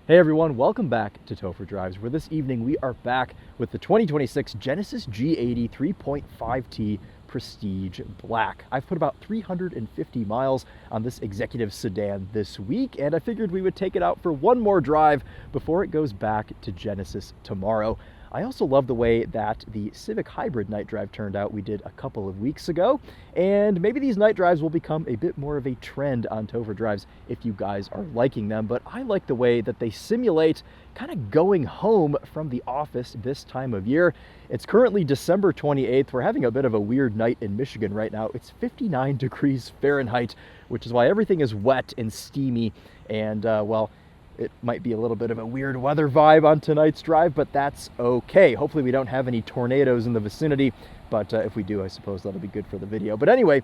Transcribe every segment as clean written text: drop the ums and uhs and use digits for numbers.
Hey everyone, welcome back to Topher Drives, where this evening we are back with the 2026 Genesis G80 3.5T Prestige Black. I've put about 350 miles on this executive sedan this week, and I figured we would take it out for one more drive before it goes back to Genesis tomorrow. I also love the way that the Civic Hybrid night drive turned out we did a couple of weeks ago, and maybe these night drives will become a bit more of a trend on Topher Drives if you guys are liking them, but I like the way that they simulate kind of going home from the office this time of year. It's currently December 28th. We're having a bit of a weird night in Michigan right now. It's 59 degrees Fahrenheit, which is why everything is wet and steamy, and well, it might be a little bit of a weird weather vibe on tonight's drive, but that's okay. Hopefully we don't have any tornadoes in the vicinity, but if we do, I suppose that'll be good for the video. But anyway,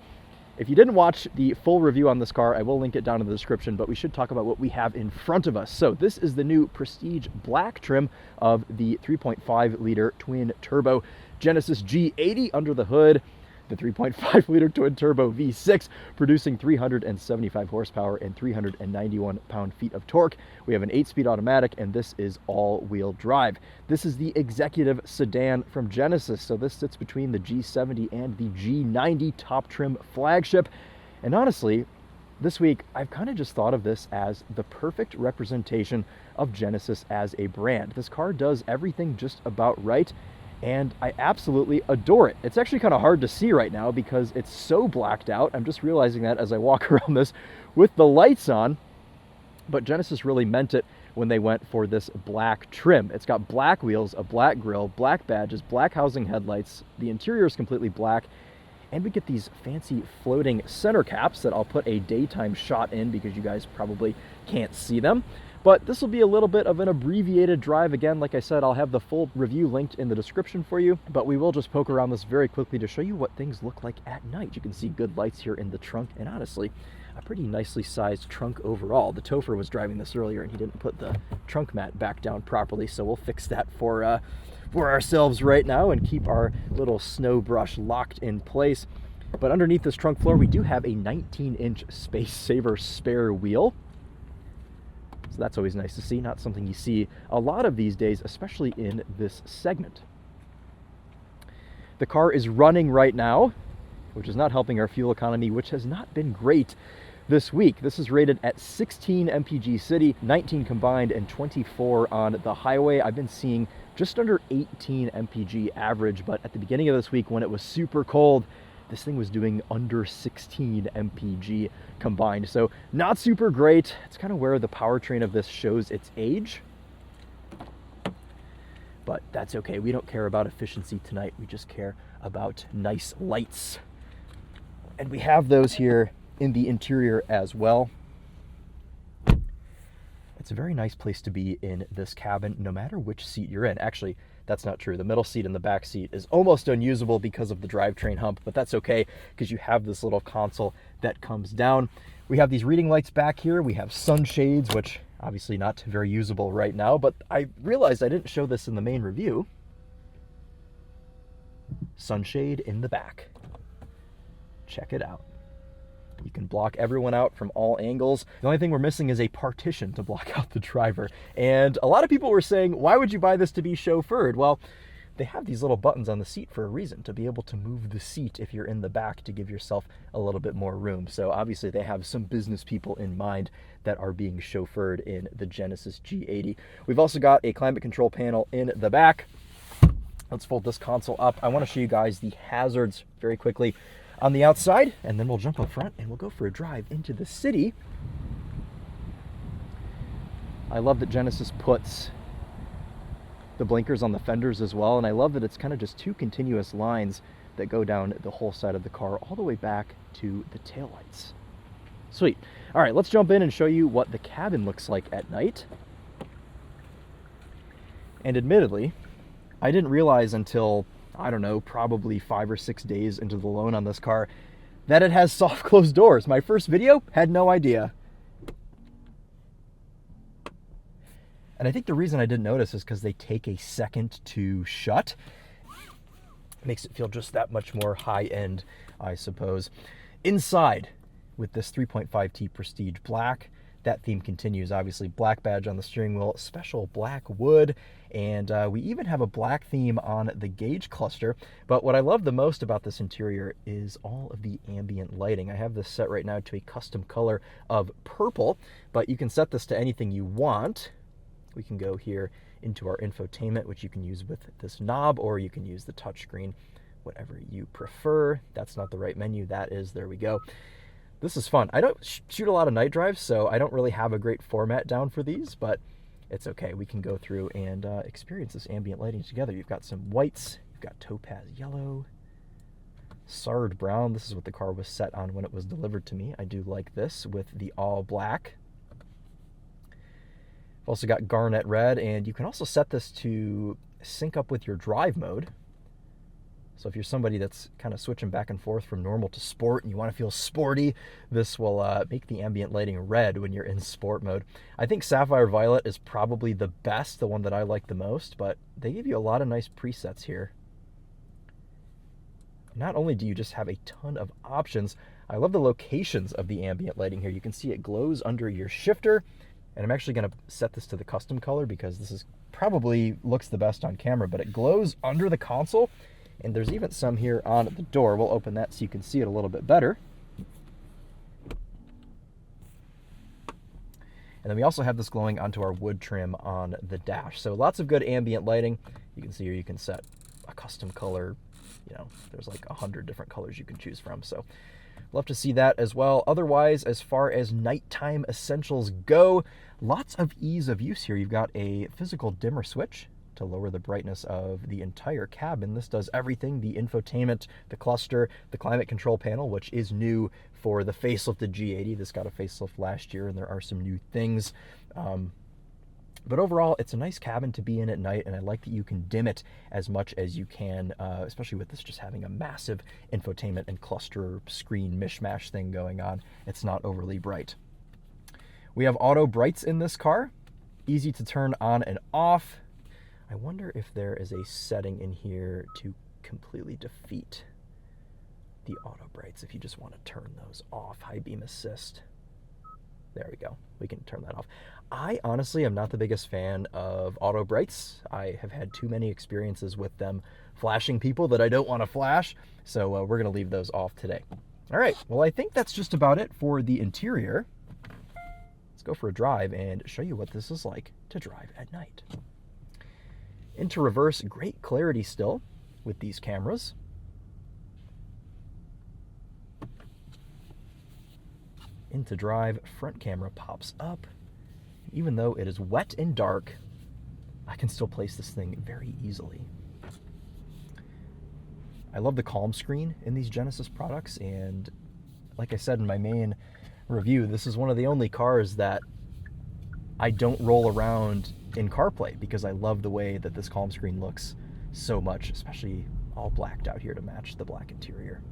if you didn't watch the full review on this car, I will link it down in the description, but we should talk about what we have in front of us. So this is the new Prestige Black trim of the 3.5 liter twin turbo Genesis G80 under the hood. The 3.5 liter twin turbo V6 producing 375 horsepower and 391 pound-feet of torque. We have an 8-speed automatic, and this is all-wheel drive. This is the executive sedan from Genesis, so this sits between the G70 and the G90 top trim flagship. And honestly, this week I've kind of just thought of this as the perfect representation of Genesis as a brand. This car does everything just about right, and I absolutely adore it. It's actually kind of hard to see right now because it's so blacked out. I'm just realizing that as I walk around this with the lights on, but Genesis really meant it when they went for this black trim. It's got black wheels, a black grille, black badges, black housing headlights. The interior is completely black, and we get these fancy floating center caps that I'll put a daytime shot in because you guys probably can't see them. But this will be a little bit of an abbreviated drive. Again, like I said, I'll have the full review linked in the description for you, but we will just poke around this very quickly to show you what things look like at night. You can see good lights here in the trunk, and honestly, a pretty nicely sized trunk overall. The Topher was driving this earlier, and he didn't put the trunk mat back down properly, so we'll fix that for ourselves right now and keep our little snow brush locked in place. But underneath this trunk floor, we do have a 19-inch Space Saver spare wheel. So that's always nice to see, not something you see a lot of these days, especially in this segment. The car is running right now, which is not helping our fuel economy, which has not been great this week. This is rated at 16 mpg city, 19 combined, and 24 on the highway. I've been seeing just under 18 mpg average, but at the beginning of this week when it was super cold, this thing was doing under 16 mpg combined, so not super great. It's kind of where the powertrain of this shows its age, but that's okay. We don't care about efficiency tonight. We just care about nice lights, and we have those here in the interior as well. It's a very nice place to be in this cabin, no matter which seat you're in. Actually, that's not true. The middle seat and the back seat is almost unusable because of the drivetrain hump, but that's okay because you have this little console that comes down. We have these reading lights back here. We have sunshades, which obviously not very usable right now, but I realized I didn't show this in the main review. Sunshade in the back. Check it out. You can block everyone out from all angles. The only thing we're missing is a partition to block out the driver. And a lot of people were saying, why would you buy this to be chauffeured? Well, they have these little buttons on the seat for a reason, to be able to move the seat if you're in the back to give yourself a little bit more room. So obviously they have some business people in mind that are being chauffeured in the Genesis G80. We've also got a climate control panel in the back. Let's fold this console up. I want to show you guys the hazards very quickly on the outside, and then we'll jump up front and we'll go for a drive into the city. I love that Genesis puts the blinkers on the fenders as well, and I love that it's kind of just two continuous lines that go down the whole side of the car all the way back to the taillights. Sweet. All right, let's jump in and show you what the cabin looks like at night. And admittedly, I didn't realize until, I don't know, probably 5 or 6 days into the loan on this car that it has soft closed doors. My first video had no idea. And I think the reason I didn't notice is because they take a second to shut. It makes it feel just that much more high-end, I suppose. Inside, with this 3.5T Prestige Black, that theme continues. Obviously, black badge on the steering wheel, special black wood, and we even have a black theme on the gauge cluster. But what I love the most about this interior is all of the ambient lighting. I have this set right now to a custom color of purple, but you can set this to anything you want. We can go here into our infotainment, which you can use with this knob, or you can use the touchscreen, whatever you prefer. That's not the right menu. That is, there we go. This is fun. I don't shoot a lot of night drives, so I don't really have a great format down for these, but it's okay. We can go through and experience this ambient lighting together. You've got some whites, you've got topaz yellow, sard brown. This is what the car was set on when it was delivered to me. I do like this with the all black. I've also got garnet red, and you can also set this to sync up with your drive mode. So if you're somebody that's kind of switching back and forth from normal to sport and you want to feel sporty, this will make the ambient lighting red when you're in sport mode. I think Sapphire Violet is probably the best, the one that I like the most, but they give you a lot of nice presets here. Not only do you just have a ton of options, I love the locations of the ambient lighting here. You can see it glows under your shifter, and I'm actually going to set this to the custom color because this is probably looks the best on camera, but it glows under the console. And there's even some here on the door. We'll open that so you can see it a little bit better. And then we also have this glowing onto our wood trim on the dash. So lots of good ambient lighting. You can see here you can set a custom color. You know, there's like 100 different colors you can choose from. So love to see that as well. Otherwise, as far as nighttime essentials go, lots of ease of use here. You've got a physical dimmer switch to lower the brightness of the entire cabin. This does everything: the infotainment, the cluster, the climate control panel, which is new for the facelifted G80. This got a facelift last year, and there are some new things. But overall, it's a nice cabin to be in at night, and I like that you can dim it as much as you can, especially with this just having a massive infotainment and cluster screen mishmash thing going on. It's not overly bright. We have auto brights in this car, easy to turn on and off. I wonder if there is a setting in here to completely defeat the auto brights if you just want to turn those off. High beam assist. There we go. We can turn that off. I honestly am not the biggest fan of auto brights. I have had too many experiences with them flashing people that I don't want to flash, so we're going to leave those off today. All right, well, I think that's just about it for the interior. Let's go for a drive and show you what this is like to drive at night. Into reverse, great clarity still with these cameras. Into drive, front camera pops up. Even though it is wet and dark, I can still place this thing very easily. I love the calm screen in these Genesis products, and like I said in my main review, this is one of the only cars that I don't roll around in CarPlay because I love the way that this calm screen looks so much, especially all blacked out here to match the black interior.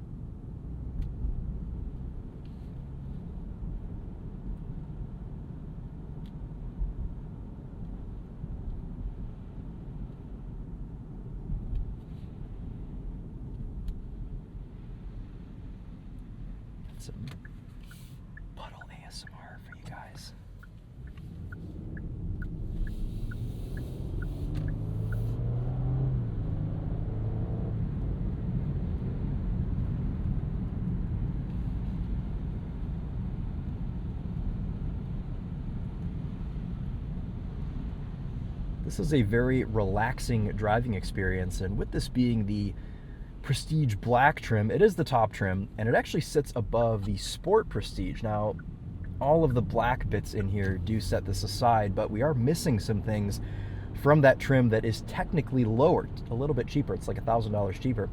Some puddle ASMR for you guys. This is a very relaxing driving experience, and with this being the Prestige Black trim, it is the top trim, and it actually sits above the Sport Prestige. Now, all of the black bits in here do set this aside, but we are missing some things from that trim that is technically lower, a little bit cheaper. It's like $1,000 cheaper.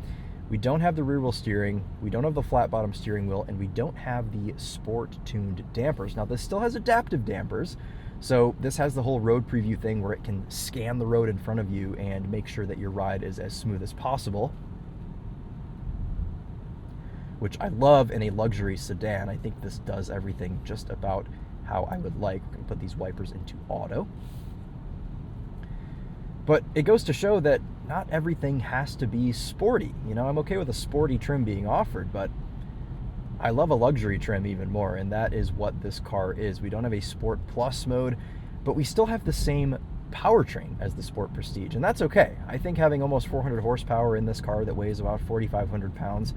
We don't have the rear wheel steering, we don't have the flat bottom steering wheel, and we don't have the sport tuned dampers. Now, this still has adaptive dampers, so this has the whole road preview thing where it can scan the road in front of you and make sure that your ride is as smooth as possible, which I love in a luxury sedan. I think this does everything just about how I would like. We're going to put these wipers into auto. But it goes to show that not everything has to be sporty. You know, I'm okay with a sporty trim being offered, but I love a luxury trim even more, and that is what this car is. We don't have a Sport Plus mode, but we still have the same powertrain as the Sport Prestige, and that's okay. I think having almost 400 horsepower in this car that weighs about 4,500 pounds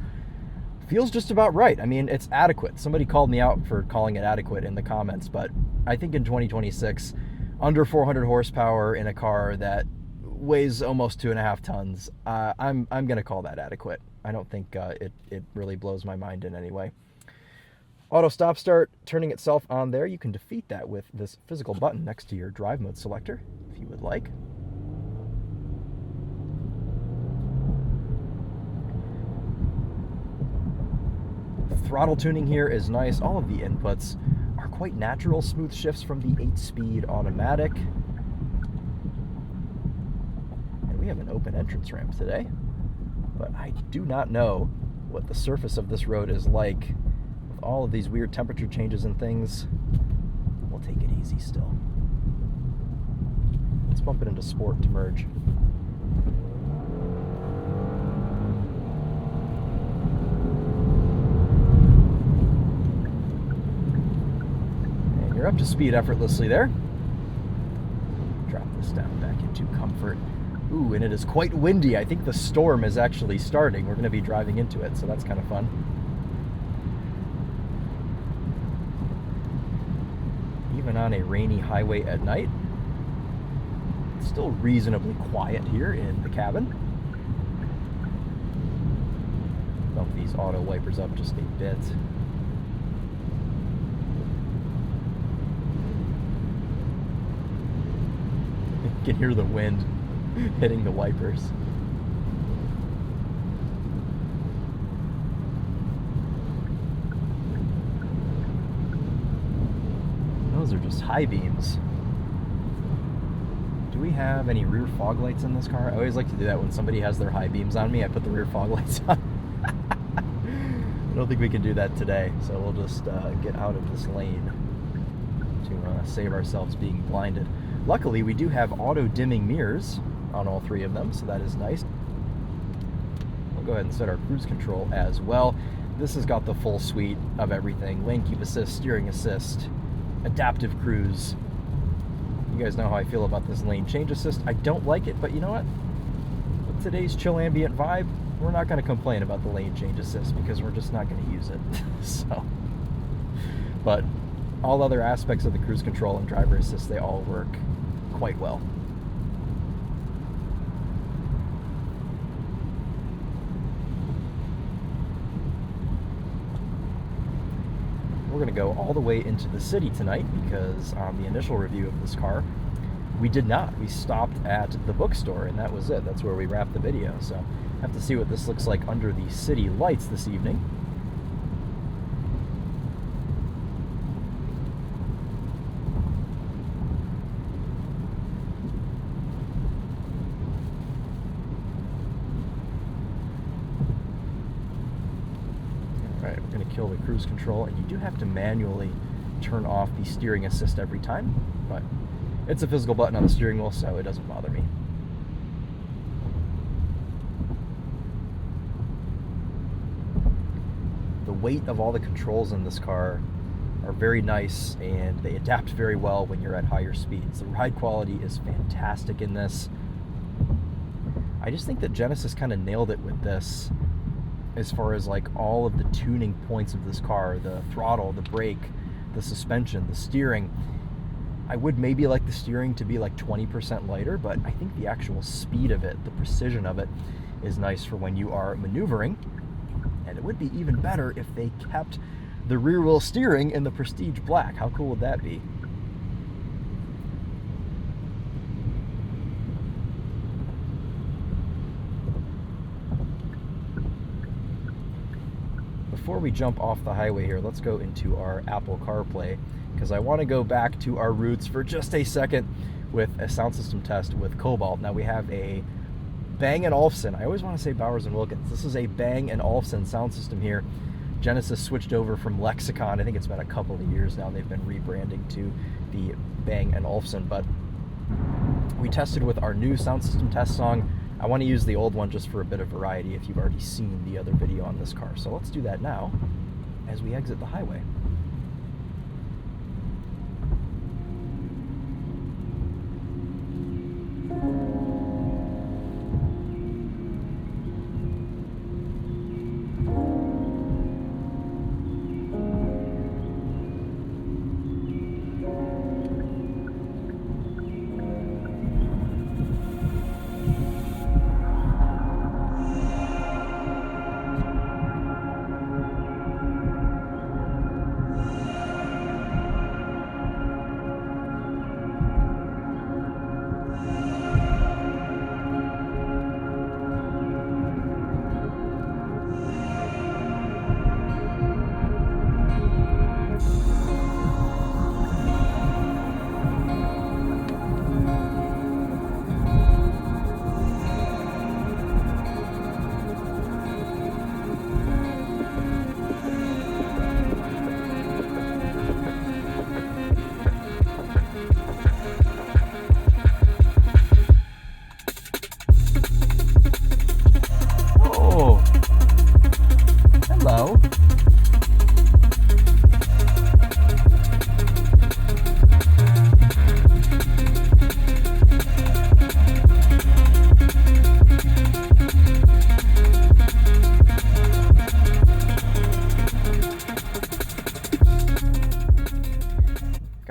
feels just about right. I mean, it's adequate. Somebody called me out for calling it adequate in the comments, but I think in 2026, under 400 horsepower in a car that weighs almost 2.5 tons, I'm going to call that adequate. I don't think it really blows my mind in any way. Auto stop start, turning itself on there. You can defeat that with this physical button next to your drive mode selector, if you would like. Throttle tuning here is nice. All of the inputs are quite natural. Smooth shifts from the 8-speed automatic. And we have an open entrance ramp today, but I do not know what the surface of this road is like with all of these weird temperature changes and things. We'll take it easy still. Let's bump it into sport to merge. You're up to speed effortlessly there. Drop this down back into comfort. Ooh, and it is quite windy. I think the storm is actually starting. We're going to be driving into it, so that's kind of fun. Even on a rainy highway at night, it's still reasonably quiet here in the cabin. Bump these auto wipers up just a bit. You can hear the wind hitting the wipers. Those are just high beams. Do we have any rear fog lights in this car? I always like to do that when somebody has their high beams on me. I put the rear fog lights on. I don't think we can do that today, so we'll just get out of this lane to save ourselves being blinded. Luckily, we do have auto-dimming mirrors on all three of them, so that is nice. We'll go ahead and set our cruise control as well. This has got the full suite of everything. Lane keep assist, steering assist, adaptive cruise. You guys know how I feel about this lane change assist. I don't like it, but you know what? With today's chill ambient vibe, we're not going to complain about the lane change assist because we're just not going to use it. But all other aspects of the cruise control and driver assist, they all work quite well. We're going to go all the way into the city tonight because on the initial review of this car, we did not. We stopped at the bookstore and that was it. That's where we wrapped the video. So have to see what this looks like under the city lights this evening. Kill the cruise control, and you do have to manually turn off the steering assist every time, but it's a physical button on the steering wheel, so it doesn't bother me. The weight of all the controls in this car are very nice, and they adapt very well when you're at higher speeds. The ride quality is fantastic in this. I just think that Genesis kind of nailed it with this as far as like all of the tuning points of this car, the throttle, the brake, the suspension, the steering. I would maybe like the steering to be like 20% lighter, but I think the actual speed of it, the precision of it, is nice for when you are maneuvering. And it would be even better if they kept the rear wheel steering in the Prestige Black. How cool would that be? Before we jump off the highway here, let's go into our Apple CarPlay because I want to go back to our roots for just a second with a sound system test with Cobalt. Now we have a Bang & Olufsen. I always want to say Bowers & Wilkins. This is a Bang & Olufsen sound system here. Genesis switched over from Lexicon. I think it's been a couple of years now. They've been rebranding to the Bang & Olufsen, but we tested with our new sound system test song. I want to use the old one just for a bit of variety if you've already seen the other video on this car. So let's do that now. as we exit the highway.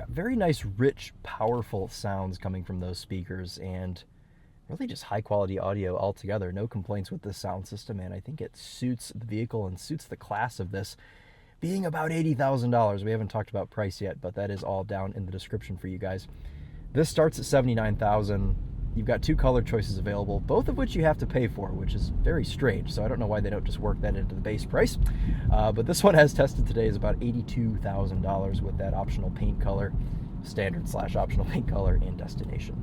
Very nice, rich, powerful sounds coming from those speakers, and really just high quality audio altogether. No complaints with this sound system, and I think it suits the vehicle and suits the class of this, being about $80,000. We haven't talked about price yet, but that is all down in the description for you guys. This starts at $79,000. You've got two color choices available, both of which you have to pay for, which is very strange. So I don't know why they don't just work that into the base price. But this one, as tested today, is about $82,000 with that optional paint color, standard/optional paint color, and destination.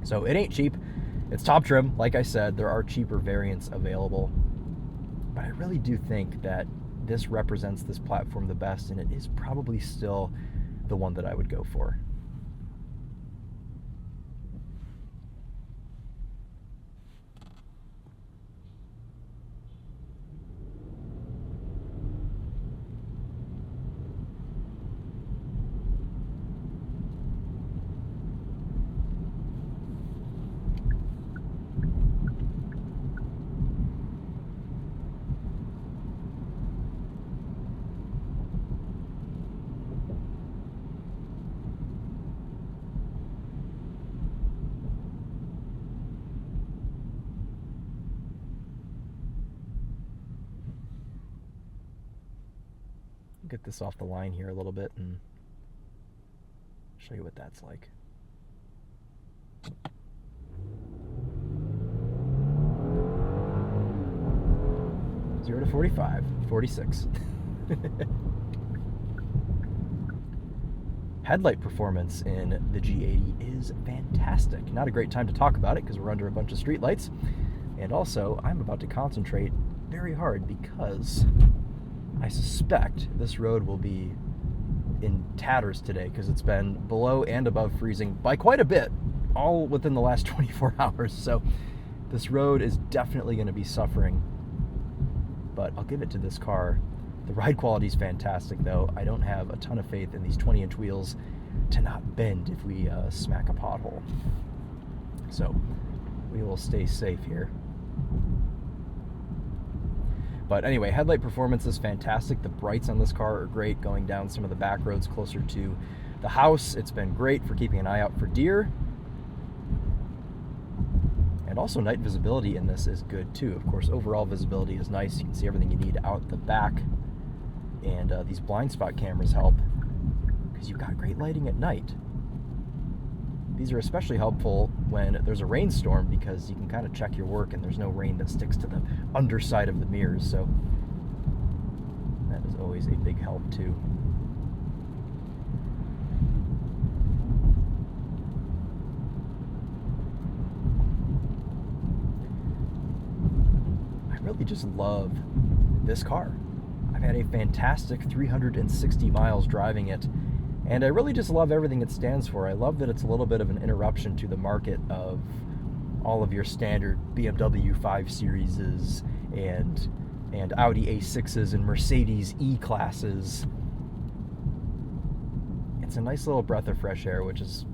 So it ain't cheap. It's top trim. Like I said, there are cheaper variants available. But I really do think that this represents this platform the best, and it is probably still the one that I would go for. Get this off the line here a little bit and show you what that's like. 0 to 45, 46. Headlight performance in the G80 is fantastic. Not a great time to talk about it because we're under a bunch of street lights. And also, I'm about to concentrate very hard because I suspect this road will be in tatters today because it's been below and above freezing by quite a bit, all within the last 24 hours. So this road is definitely going to be suffering, but I'll give it to this car. The ride quality is fantastic, though. I don't have a ton of faith in these 20-inch wheels to not bend if we smack a pothole. So we will stay safe here. But anyway, headlight performance is fantastic. The brights on this car are great going down some of the back roads closer to the house. It's been great for keeping an eye out for deer. And also night visibility in this is good too. Of course, overall visibility is nice. You can see everything you need out the back. And these blind spot cameras help because you've got great lighting at night. These are especially helpful when there's a rainstorm because you can kind of check your work and there's no rain that sticks to the underside of the mirrors. So that is always a big help too. I really just love this car. I've had a fantastic 360 miles driving it. And I really just love everything it stands for. I love that it's a little bit of an interruption to the market of all of your standard BMW 5 Series and and Audi A6s and Mercedes E-classes. It's a nice little breath of fresh air, which is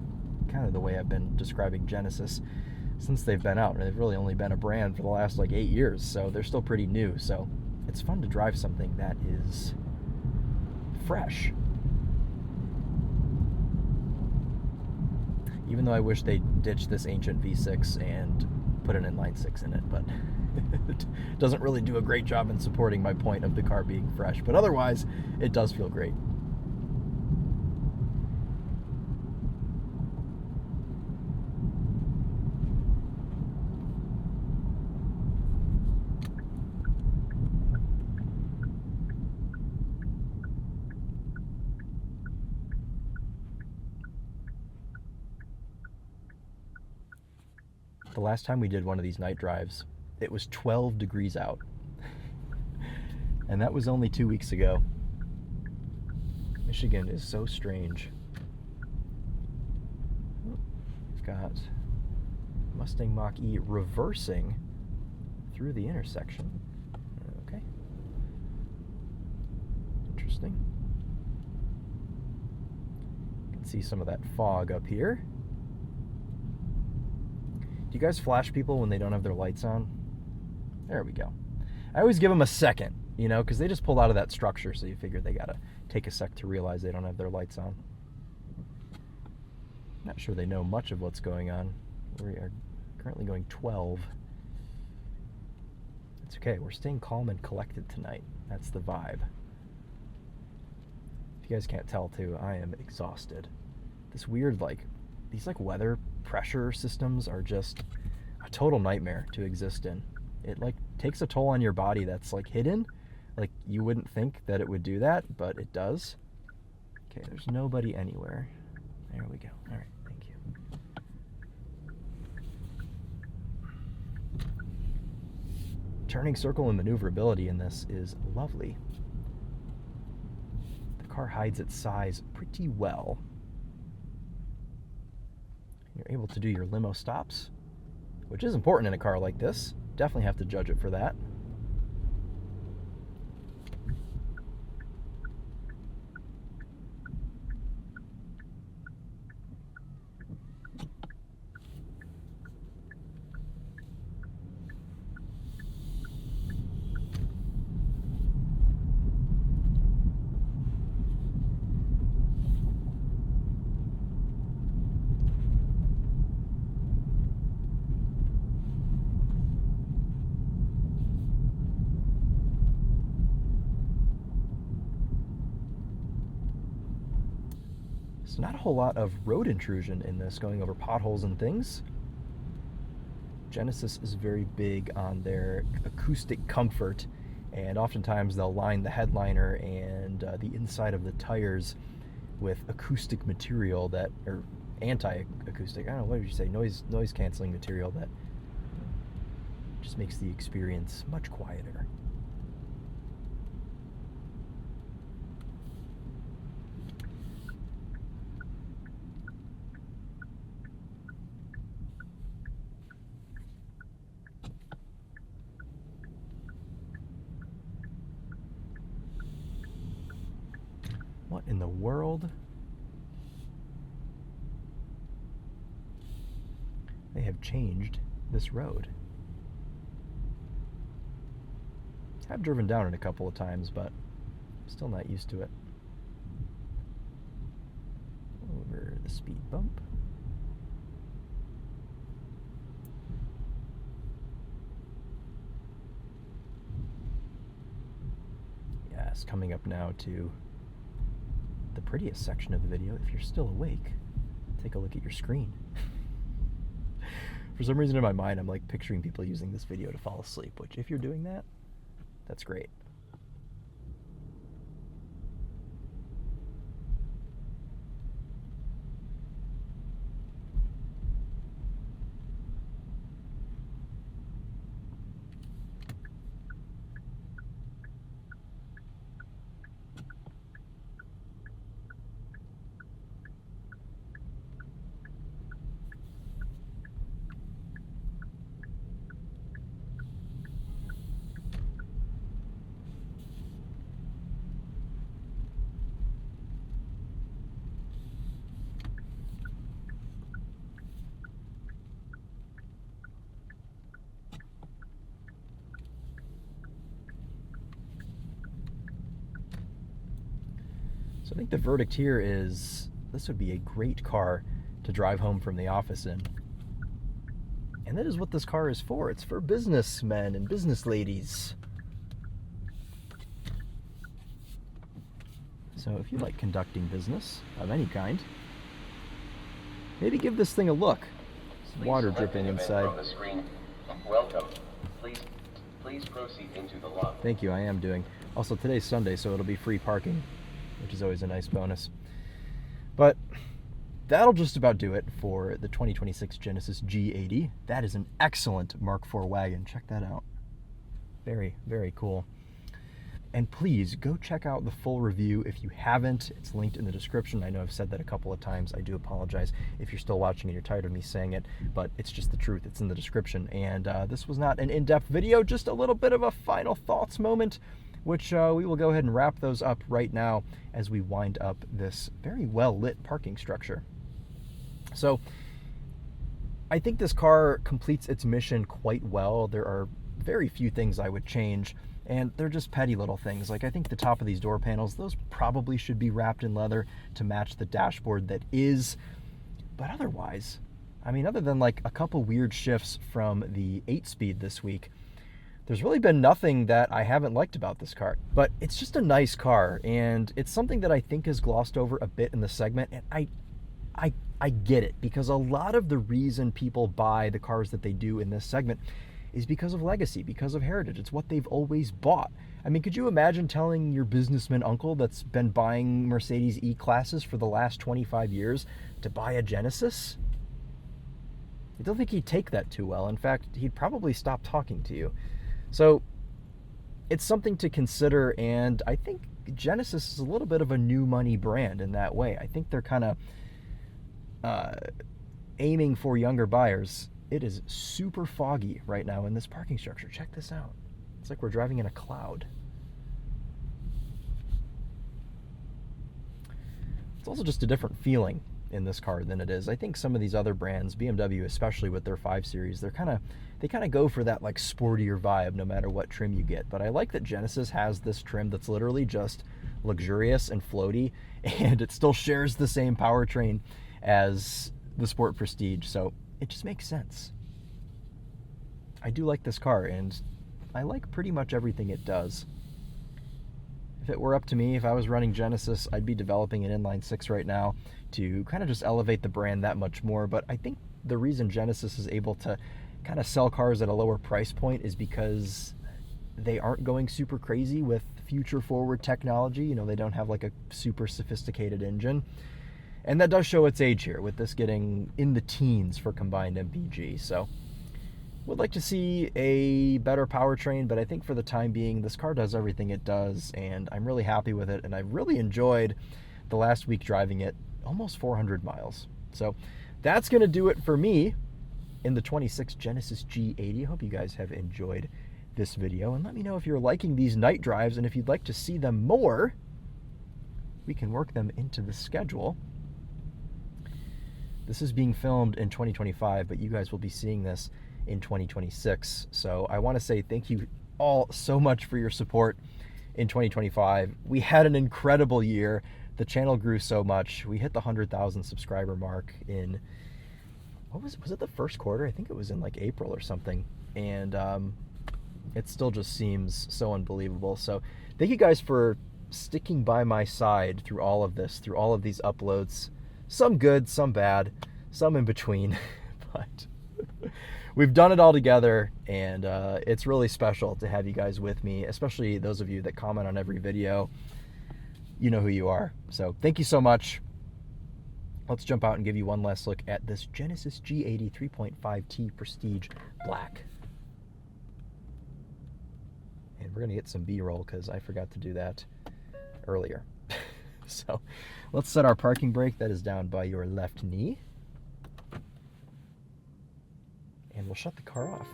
kind of the way I've been describing Genesis since they've been out. And they've really only been a brand for the last like 8 years, so they're still pretty new. So it's fun to drive something that is fresh. Even though I wish they'd ditch this ancient V6 and put an inline-6 in it, but it doesn't really do a great job in supporting my point of the car being fresh. But otherwise, it does feel great. The last time we did one of these night drives, it was 12 degrees out. And that was only 2 weeks ago. Michigan is so strange. We've got Mustang Mach-E reversing through the intersection. Okay. Interesting. You can see some of that fog up here. Do you guys flash people when they don't have their lights on? There we go. I always give them a second, you know, because they just pulled out of that structure, so you figure they gotta take a sec to realize they don't have their lights on. Not sure they know much of what's going on. We are currently going 12. It's okay, we're staying calm and collected tonight. That's the vibe. If you guys can't tell too, I am exhausted. This weird, these weather pressure systems are just a total nightmare to exist in. It takes a toll on your body that's hidden. You wouldn't think that it would do that, but it does. Okay, there's nobody anywhere. There we go. All right, thank you. Turning circle and maneuverability in this is lovely. The car hides its size pretty well. You're able to do your limo stops, which is important in a car like this. Definitely have to judge it for that. So not a whole lot of road intrusion in this, going over potholes and things. Genesis is very big on their acoustic comfort, and oftentimes they'll line the headliner and the inside of the tires with acoustic material that, or anti-acoustic, I don't know, what would you say, noise canceling material that just makes the experience much quieter. What in the world? They have changed this road. I've driven down it a couple of times, but I'm still not used to it. Over the speed bump. Yes, coming up now to the prettiest section of the video. If you're still awake, take a look at your screen. For some reason in my mind, I'm picturing people using this video to fall asleep, which if you're doing that, that's great. So I think the verdict here is this would be a great car to drive home from the office in. And that is what this car is for. It's for businessmen and business ladies. So if you like conducting business of any kind, maybe give this thing a look. Some water dripping inside. From the screen. Welcome. Please proceed into the lot. Thank you, I am doing. Also, today's Sunday, so it'll be free parking, which is always a nice bonus. But that'll just about do it for the 2026 Genesis G80. That is an excellent Mark IV wagon. Check that out. Very, very cool. And please go check out the full review if you haven't. It's linked in the description. I know I've said that a couple of times. I do apologize if you're still watching and you're tired of me saying it, but it's just the truth. It's in the description. And this was not an in-depth video, just a little bit of a final thoughts moment, which we will go ahead and wrap those up right now as we wind up this very well-lit parking structure. So I think this car completes its mission quite well. There are very few things I would change, and they're just petty little things. Like, I think the top of these door panels, those probably should be wrapped in leather to match the dashboard that is. But otherwise, I mean, other than like a couple weird shifts from the 8-speed this week, there's really been nothing that I haven't liked about this car. But it's just a nice car, and it's something that I think is glossed over a bit in the segment, and I get it, because a lot of the reason people buy the cars that they do in this segment is because of legacy, because of heritage. It's what they've always bought. I mean, could you imagine telling your businessman uncle that's been buying Mercedes E-Classes for the last 25 years to buy a Genesis? I don't think he'd take that too well. In fact, he'd probably stop talking to you. So it's something to consider, and I think Genesis is a little bit of a new money brand in that way. I think they're kind of aiming for younger buyers. It is super foggy right now in this parking structure. Check this out. It's like we're driving in a cloud. It's also just a different feeling in this car than it is. I think some of these other brands, BMW especially with their 5 Series, they kind of go for that like sportier vibe no matter what trim you get. But I like that Genesis has this trim that's literally just luxurious and floaty, and it still shares the same powertrain as the Sport Prestige, so it just makes sense. I do like this car, and I like pretty much everything it does. If it were up to me, if I was running Genesis, I'd be developing an inline-6 right now to kind of just elevate the brand that much more. But I think the reason Genesis is able to kind of sell cars at a lower price point is because they aren't going super crazy with future forward technology. You know, they don't have like a super sophisticated engine. And that does show its age here, with this getting in the teens for combined MPG. So would like to see a better powertrain, but I think for the time being, this car does everything it does, and I'm really happy with it, and I've really enjoyed the last week driving it, almost 400 miles. So that's going to do it for me in the 26 Genesis G80. I hope you guys have enjoyed this video, and let me know if you're liking these night drives, and if you'd like to see them more, we can work them into the schedule. This is being filmed in 2025, but you guys will be seeing this in 2026. So I want to say thank you all so much for your support in 2025. We had an incredible year. The channel grew so much. We hit the 100,000 subscriber mark in, was it the first quarter? I think it was in like April or something. And it still just seems so unbelievable. So thank you guys for sticking by my side through all of this, through all of these uploads. Some good, some bad, some in between, but we've done it all together, and it's really special to have you guys with me, especially those of you that comment on every video. You know who you are. So thank you so much. Let's jump out and give you one last look at this Genesis G80 3.5T Prestige Black. And we're going to get some B-roll because I forgot to do that earlier. So let's set our parking brake. That is down by your left knee. And we'll shut the car off.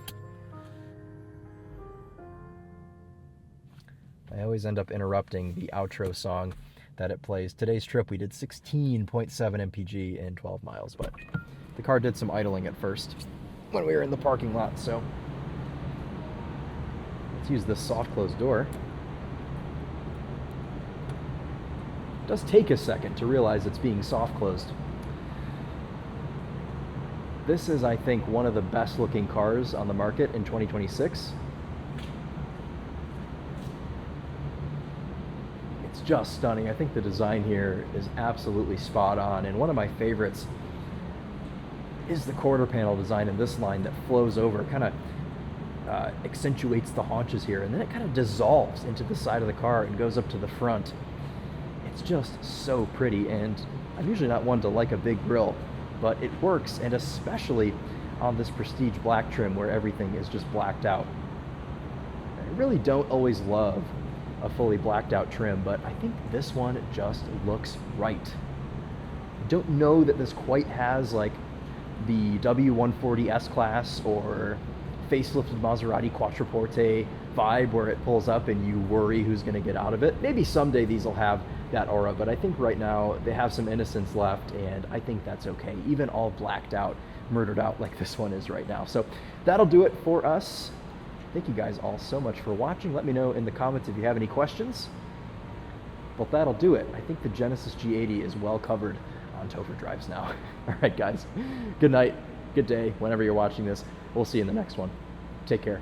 I always end up interrupting the outro song that it plays. Today's trip we did 16.7 mpg in 12 miles, but the car did some idling at first when we were in the parking lot, so let's use this soft closed door. It does take a second to realize it's being soft closed. This is, I think, one of the best looking cars on the market in 2026. It's just stunning. I think the design here is absolutely spot on, and one of my favorites is the quarter panel design in this line that flows over, kind of accentuates the haunches here, and then it kind of dissolves into the side of the car and goes up to the front. It's just so pretty, and I'm usually not one to like a big grille, but it works, and especially on this Prestige Black trim where everything is just blacked out. I really don't always love a fully blacked out trim, but I think this one just looks right. I don't know that this quite has like the W140 S-Class or facelifted Maserati Quattroporte vibe where it pulls up and you worry who's going to get out of it. Maybe someday these will have that aura, but I think right now they have some innocence left, and I think that's okay, even all blacked out, murdered out like this one is right now. So that'll do it for us. Thank you guys all so much for watching. Let me know in the comments if you have any questions. But that'll do it. I think the Genesis G80 is well covered on Topher drives now. All right, guys. Good night, good day, whenever you're watching this. We'll see you in the next one. Take care.